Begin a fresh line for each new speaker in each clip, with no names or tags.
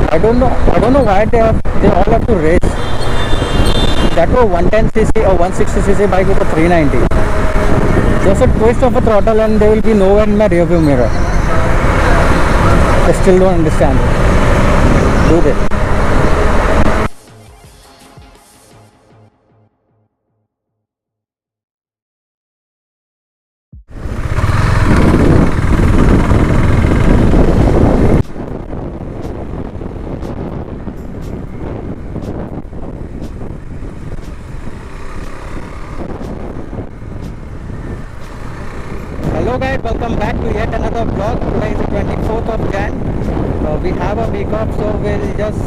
I don't know why they all have to race. That was 110cc or 160cc bike with a 390. Just a twist of a throttle and they will be nowhere in my rearview mirror. I still don't understand. Do they? Hello guys, welcome back to yet another vlog. Today is the 24th of Jan. We have a week off, so we'll just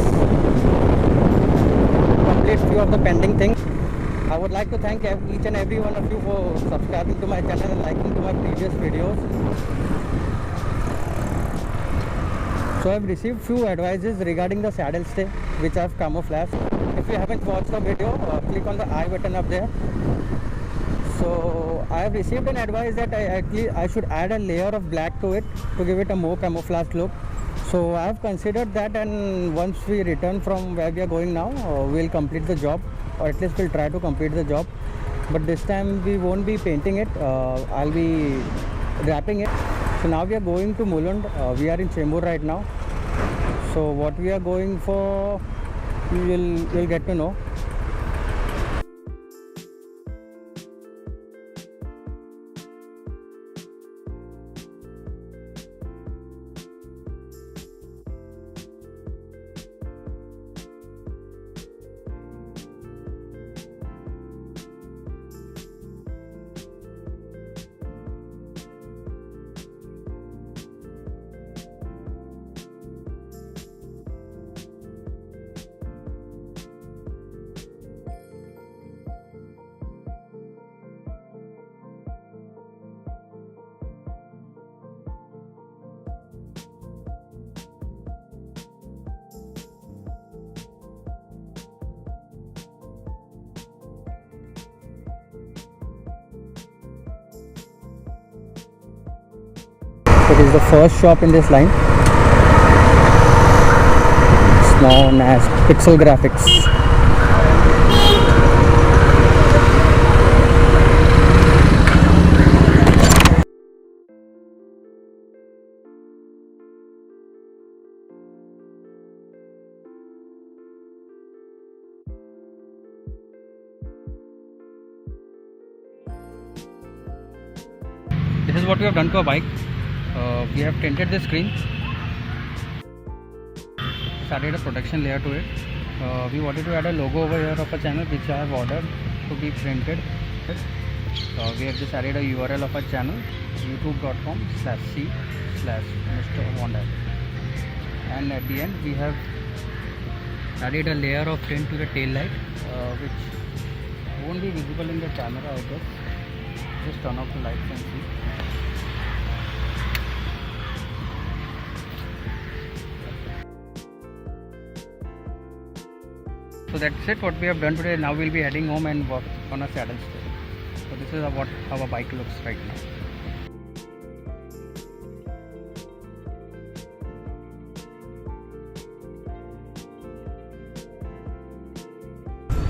complete few of the pending things. I would like to thank each and every one of you for subscribing to my channel and liking to my previous videos. So I've received few advices regarding the saddle stay, which I've camouflaged. If you haven't watched the video, click on the I button up there. So I have received an advice that I should add a layer of black to it to give it a more camouflaged look. So I have considered that, and once we return from where we are going now, we'll complete the job, or at least we'll try to complete the job. But this time we won't be painting it, I'll be wrapping it. So now we are going to Mulund. We are in Chembur right now. So what we are going for, you'll get to know. So this is the first shop in this line. It's known as Pixel Graphics. This is what we have done to our bike. We have tinted the screen, started a protection layer to it. We wanted to add a logo over here of a channel which I have ordered to be printed. We have just added a URL of our channel, youtube.com/c/Mr. and at the end we have added a layer of tint to the tail light, which won't be visible in the camera, I guess. Just turn off the lights and see. So that's it, what we have done today. Now we'll be heading home and work on a saddle stay. So this is how our bike looks right now.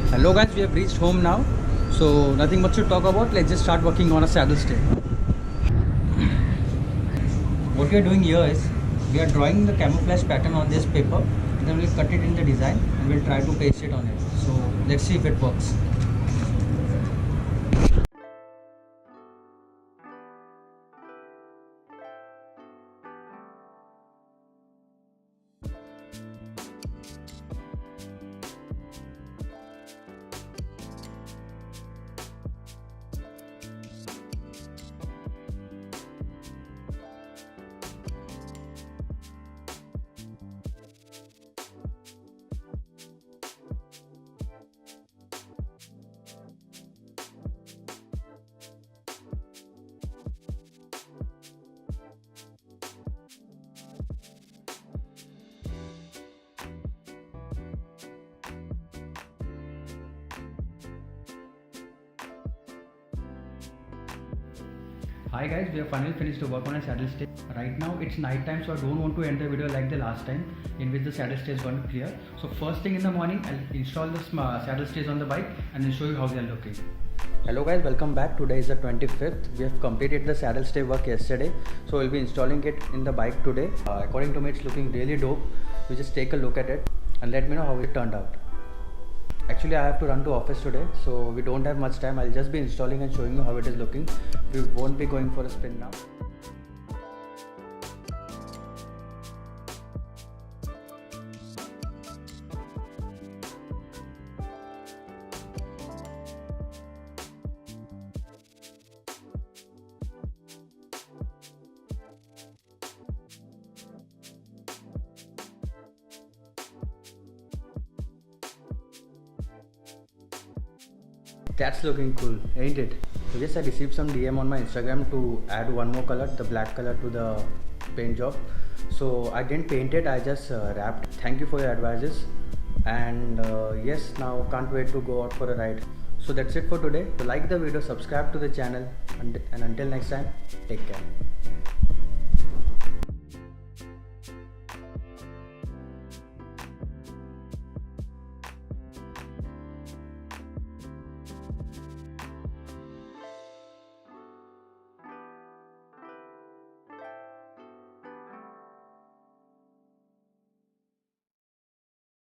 Hello guys, we have reached home now. So nothing much to talk about. Let's just start working on a saddle stay. What we are doing here is we are drawing the camouflage pattern on this paper. Then we'll cut it in the design and we'll try to paste it on it. So let's see if it works. Hi guys, we have finally finished the work on a saddle stay. Right now it's night time, so I don't want to end the video like the last time in which the saddle stay is going to clear. So first thing in the morning I'll install the saddle stays on the bike and then show you how they are looking. Hello guys, welcome back. Today is the 25th. We have completed the saddle stay work yesterday, so we'll be installing it in the bike today. According to me it's looking really dope. You just take a look at it and let me know how it turned out. Actually I have to run to office today, so we don't have much time. I'll just be installing and showing you how it is looking. We won't be going for a spin now. That's looking cool, ain't it? So yes, I received some DM on my Instagram to add one more color, the black color, to the paint job. So I didn't paint it, I just wrapped. Thank you for your advices. And yes, now can't wait to go out for a ride. So that's it for today. So like the video, subscribe to the channel, and until next time, take care.